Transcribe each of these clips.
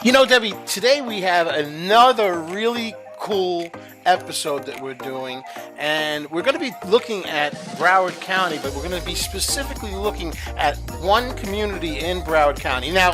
You know, Debbie, today we have another really cool episode that we're doing, and we're going to be looking at Broward County, but we're going to be specifically looking at one community in Broward County. Now,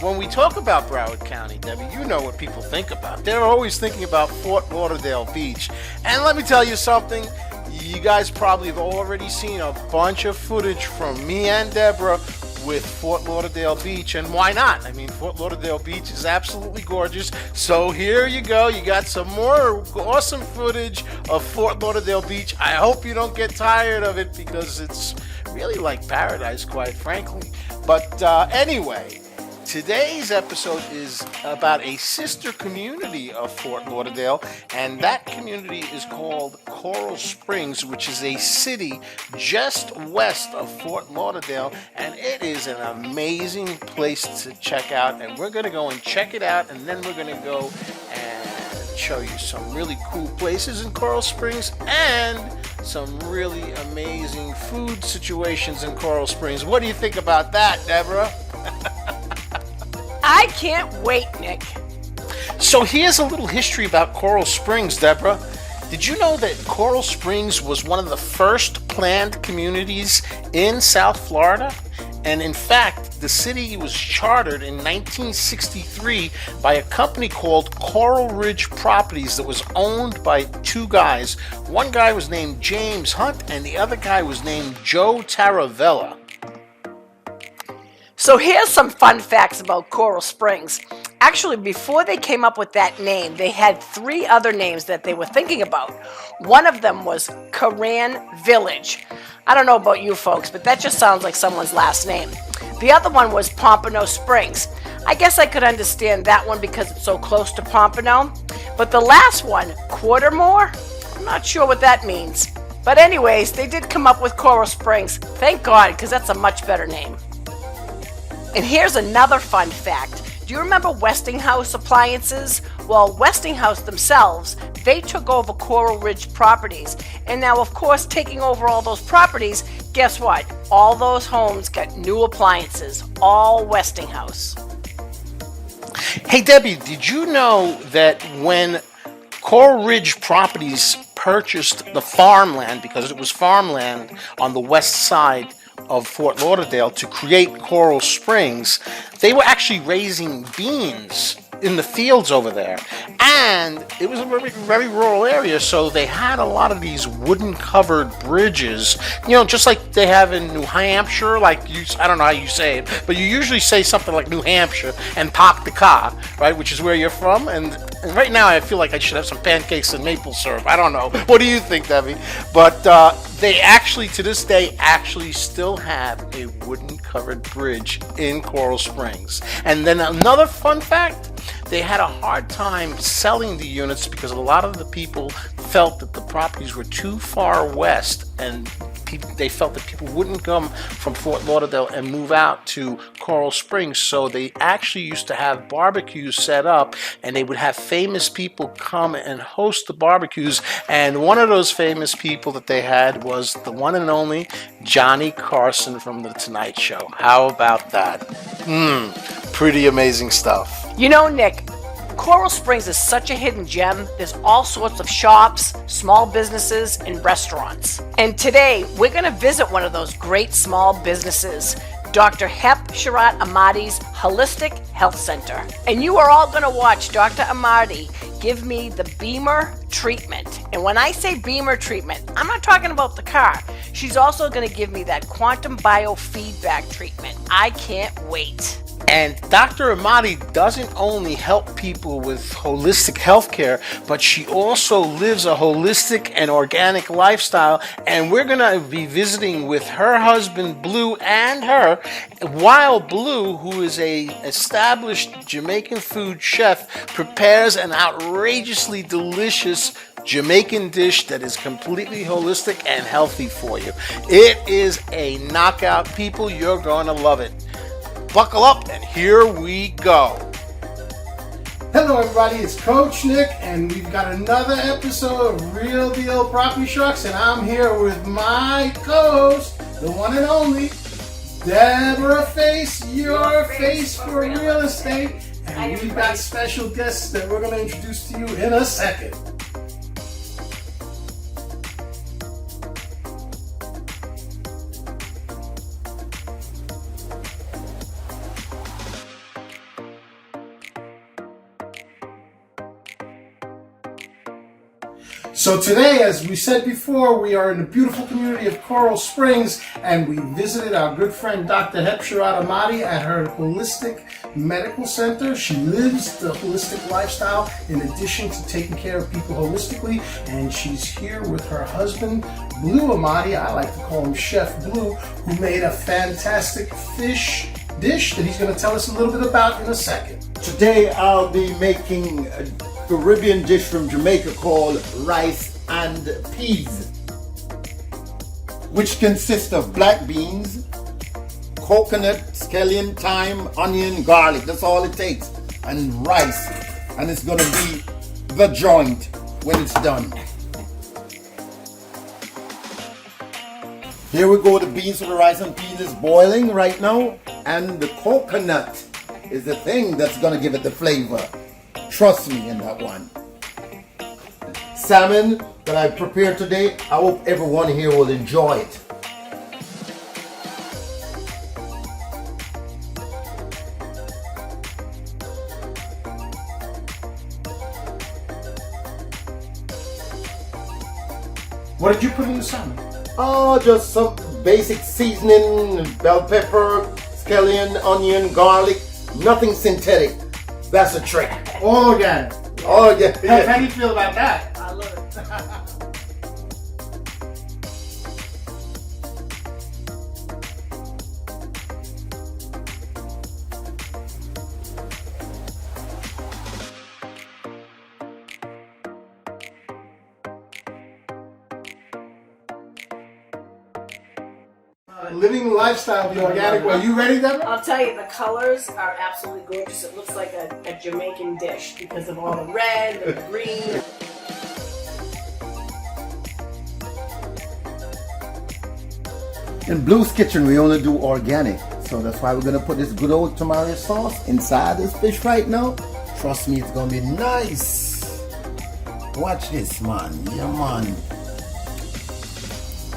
when we talk about Broward County, Debbie, you know what people think about. They're always thinking about Fort Lauderdale Beach. And let me tell you something, you guys probably have already seen a bunch of footage from me and Deborah with Fort Lauderdale Beach, and why not? I mean, Fort Lauderdale Beach is absolutely gorgeous. So here you go. You got some more awesome footage of Fort Lauderdale Beach. I hope you don't get tired of it because it's really like paradise, quite frankly. But anyway, today's episode is about a sister community of Fort Lauderdale, and that community is called Coral Springs, which is a city just west of Fort Lauderdale, and it is an amazing place to check out, and we're going to go and check it out, and then we're going to go and show you some really cool places in Coral Springs and some really amazing food situations in Coral Springs. What do you think about that, Deborah? I can't wait, Nick. So here's a little history about Coral Springs, Deborah. Did you know that Coral Springs was one of the first planned communities in South Florida? And in fact, the city was chartered in 1963 by a company called Coral Ridge Properties that was owned by two guys. One guy was named James Hunt and the other guy was named Joe Taravella. So here's some fun facts about Coral Springs. Actually, before they came up with that name, they had three other names that they were thinking about. One of them was Coran Village. I don't know about you folks, but that just sounds like someone's last name. The other one was Pompano Springs. I guess I could understand that one because it's so close to Pompano. But the last one, Quartermore, I'm not sure what that means. But anyways, they did come up with Coral Springs. Thank God, because that's a much better name. And here's another fun fact. Do you remember Westinghouse Appliances? Well, Westinghouse themselves, they took over Coral Ridge Properties. And now, of course, taking over all those properties, guess what? All those homes got new appliances, all Westinghouse. Hey, Debbie, did you know that when Coral Ridge Properties purchased the farmland, because it was farmland on the west side of Fort Lauderdale to create Coral Springs, they were actually raising beans in the fields over there, and it was a very, very rural area, so they had a lot of these wooden covered bridges, you know, just like they have in New Hampshire. Like, I don't know how you say it, but you usually say something like New Hampshire and park the car, right, which is where you're from. And right now I feel like I should have some pancakes and maple syrup. I don't know, what do you think, Debbie? But they actually, to this day, actually still have a wooden covered bridge in Coral Springs. And then another fun fact, they had a hard time selling the units because a lot of the people felt that the properties were too far west, and they felt that people wouldn't come from Fort Lauderdale and move out to Coral Springs. So they actually used to have barbecues set up, and they would have famous people come and host the barbecues. And one of those famous people that they had was the one and only Johnny Carson from The Tonight Show. How about that? Pretty amazing stuff. You know, Nick, Coral Springs is such a hidden gem. There's all sorts of shops, small businesses, and restaurants. And today, we're going to visit one of those great small businesses, Dr. Hep Sharat Ahmadi's Holistic Health Center. And you are all going to watch Dr. Ahmadi give me the Beamer treatment. And when I say Beamer treatment, I'm not talking about the car. She's also going to give me that quantum biofeedback treatment. I can't wait. And Dr. Ahmadi doesn't only help people with holistic healthcare, but she also lives a holistic and organic lifestyle. And we're going to be visiting with her husband, Blue, and her, while Blue, who is a established Jamaican food chef, prepares an outrageously delicious Jamaican dish that is completely holistic and healthy for you. It is a knockout, people. You're going to love it. Buckle up, and here we go. Hello, everybody. It's Coach Nick, and we've got another episode of Real Deal Property Sharks, and I'm here with my co-host, the one and only Deborah Face, your face for real estate. And we've got special guests that we're going to introduce to you in a second. So today, as we said before, we are in the beautiful community of Coral Springs, and we visited our good friend Dr. Hepsharat Ahmadi at her holistic medical center. She lives the holistic lifestyle in addition to taking care of people holistically, and she's here with her husband, Blue Ahmadi. I like to call him Chef Blue, who made a fantastic fish dish that he's going to tell us a little bit about in a second. Today I'll be making a Caribbean dish from Jamaica called rice and peas, which consists of black beans, coconut, scallion, thyme, onion, garlic. That's all it takes, and rice, and it's gonna be the joint when it's done. Here we go. The beans for the rice and peas is boiling right now, and the coconut is the thing that's gonna give it the flavor. Trust me in that one. Salmon that I prepared today, I hope everyone here will enjoy it. What did you put in the salmon? Oh, just some basic seasoning, bell pepper, scallion, onion, garlic, nothing synthetic. That's a trick. All organic. Oh yeah. How do you feel about that? I love it. Living the lifestyle the organic way. You ready, Deborah? I'll tell you, the colors are absolutely gorgeous. It looks like a Jamaican dish because of all the red and the green. In Blue's Kitchen, we only do organic. So that's why we're gonna put this good old tomato sauce inside this fish right now. Trust me, it's gonna be nice. Watch this, man. Yeah, man.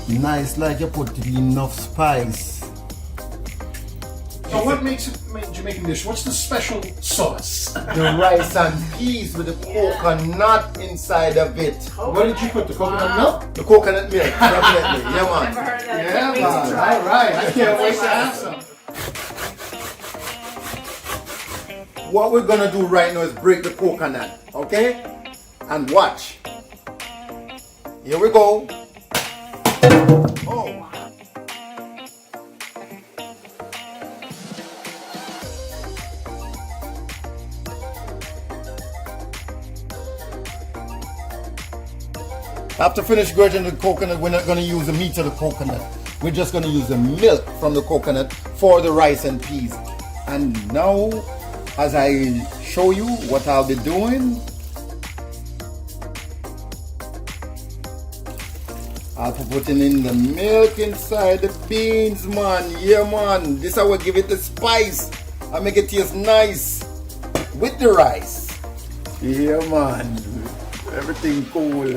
Nice, like you put enough spice. So what makes it a Jamaican dish? What's the special sauce? The rice and peas with the coconut inside of it. What did you put? The coconut milk? The coconut milk, definitely. Yeah, man. Never heard of that. Yeah, Can't wait to man. try it. All right. I can't wait to have some. What we're gonna do right now is break the coconut, okay? And watch. Here we go. Oh. After finish grating the coconut, we're not gonna use the meat of the coconut. We're just gonna use the milk from the coconut for the rice and peas. And now, as I show you what I'll be doing, I'll be putting in the milk inside the beans, man. Yeah, man. This I will give it the spice. I make it taste nice with the rice. Yeah, man. Everything cool.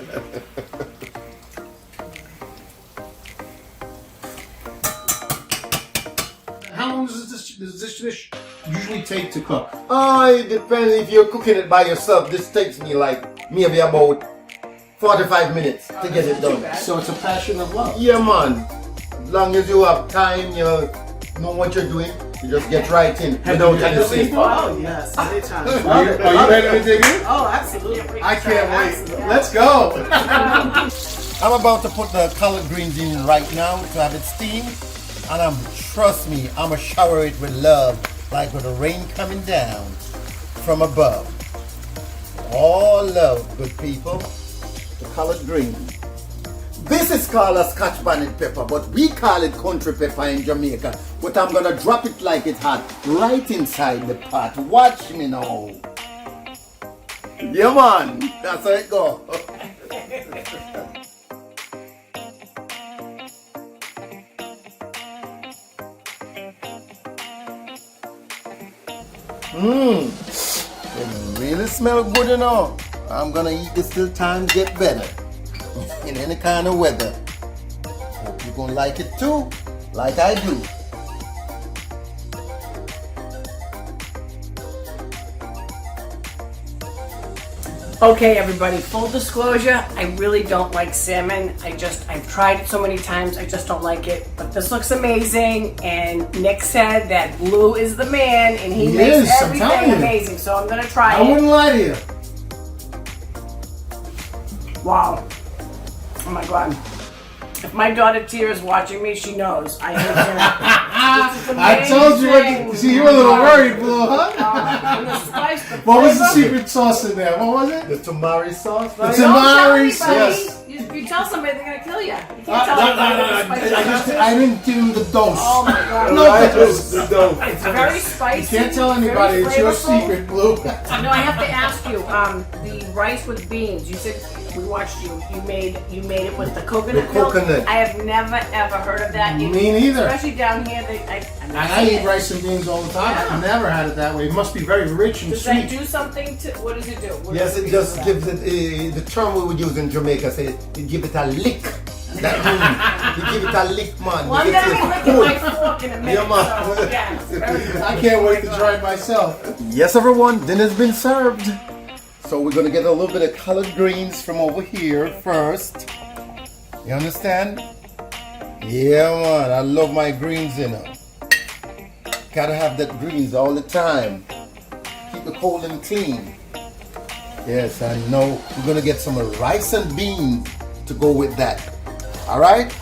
How long does this dish usually take to cook? It depends if you're cooking it by yourself. This takes me like maybe about 45 minutes to get it done. So it's a passion of love. Yeah, man. As long as you have time, you know what you're doing, you just get right in without any sleep. Oh, yes. Anytime. Are you ready to dig in? Oh, absolutely. I can't wait. Let's go. I'm about to put the collard greens in right now to have it steamed. And trust me, I'm gonna shower it with love, like with the rain coming down from above. All love, good people. The collard green. This is called a Scotch bonnet pepper, but we call it country pepper in Jamaica. But I'm gonna drop it like it's hot right inside the pot. Watch me now. Yeah, man. That's how it go. really smell good, you know. I'm gonna eat this till times get better. In any kind of weather. Hope you're gonna like it too, like I do. Okay, everybody, full disclosure, I really don't like salmon. I've tried it so many times, I just don't like it. But this looks amazing, and Nick said that Blue is the man, and he makes I'm telling everything you. amazing. So I'm gonna try I it. wouldn't lie to you. Wow. Oh my God. If my daughter Tia is watching me, she knows. I I told you. See, you were a little worried, Blue, huh? And the spice, the What was the flavor. secret sauce in there? What was it? The tamari sauce. The Don't tell tamari anybody. sauce. If you tell somebody, they're gonna kill you. You can't tell anybody what the spice is. I didn't give him the dose. Oh my God. No dose. It's very spicy. You can't tell anybody. very It's your flavorful. secret, Blue. No, I have to ask you. The rice with beans. You said we watched you. You made it with the coconut milk. coconut. I have never ever heard of that. Me neither. Especially down here. And I eat rice and beans all the time. Yeah. I've never had it that way. It must be very rich and Does that sweet. do something to? What does it do? What Yes, does it do just for that? gives it the term we would use in Jamaica. Say it give it a lick. That means you give it a lick, man. Well, I'm You gonna get be it licking my full. fork in a minute. Yeah, man. So, yeah, it's very good. I can't wait to try it myself. Yes, everyone, dinner's been served. So we're gonna get a little bit of collard greens from over here first. You understand? Yeah, man, I love my greens, you know. Gotta have that greens all the time. Keep it cold and clean. Yes, I know. We're gonna get some rice and beans to go with that. All right?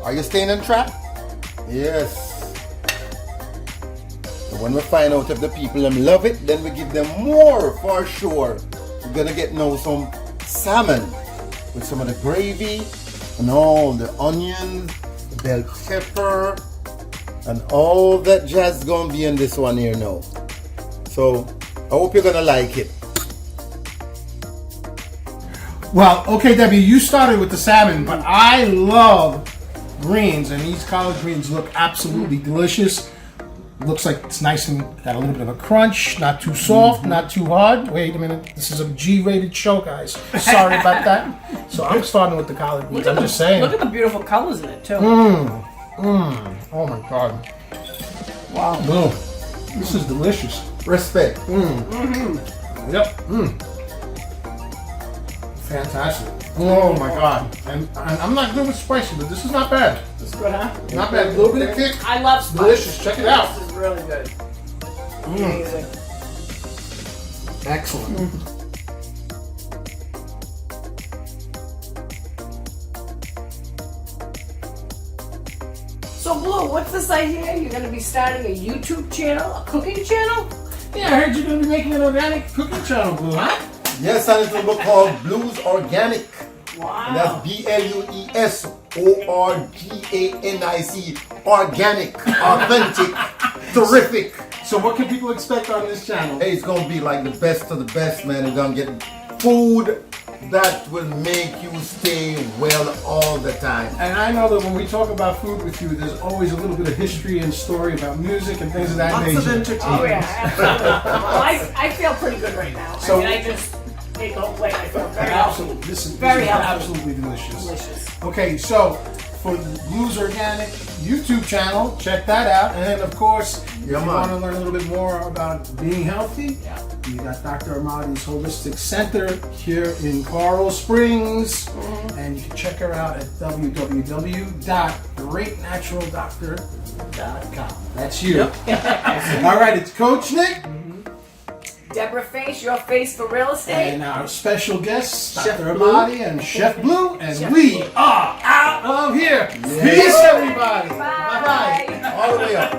Are you staying on track? Yes. And when we find out if the people them love it, then we give them more for sure. We're gonna get now some salmon with some of the gravy and all the onions, the bell pepper, and all that jazz gonna be in this one here now. So I hope you're gonna like it. Well, okay, Debbie, you started with the salmon, but I love greens, and these collard greens look absolutely delicious. Looks like it's nice and got a little bit of a crunch, not too soft, not too hard. Wait a minute, this is a G-rated show, guys. Sorry about that. So I'm starting with the collard greens. I'm just saying. Look at the beautiful colors in it too. Oh my God. Wow. Boom. This is delicious. Respect. Yep. Fantastic. Oh my God. And I'm not good with spicy, but this is not bad. It's good, huh? Not bad. A little bit of kick. I love spice. Delicious. Check it out. This is really good. Amazing. Excellent. So, Blue, what's this I hear? You're going to be starting a YouTube channel, a cooking channel? Yeah, I heard you're going to be making an organic cooking channel, Blue, huh? Yes, and it's a book called Blues Organic. Wow. And that's BLUESORGANIC. Organic, authentic, terrific. So what can people expect on this channel? Hey, it's gonna be like the best of the best, man. You're gonna get food that will make you stay well all the time. And I know that when we talk about food with you, there's always a little bit of history and story about music and things of that Lots nature. of entertainment. Oh, yeah, absolutely. Well, I feel pretty good right now. So- I just ate the whole plate. I feel very Absolutely. This is Very healthy. absolutely delicious. delicious. Okay, so for the Blues Organic YouTube channel, check that out. And then, of course, if you man. want to learn a little bit more about being healthy, you got Dr. Amadi's Holistic Center here in Coral Springs. And you can check her out at www.greatnaturaldoctor.com. That's you. All right, it's Coach Nick. Deborah Face, your face for real estate. And our special guests, Chef Dr. Blue. Amadi and Chef Blue, and Chef we Blue. are out of here. Peace, everybody. Bye. Bye-bye. All the way up.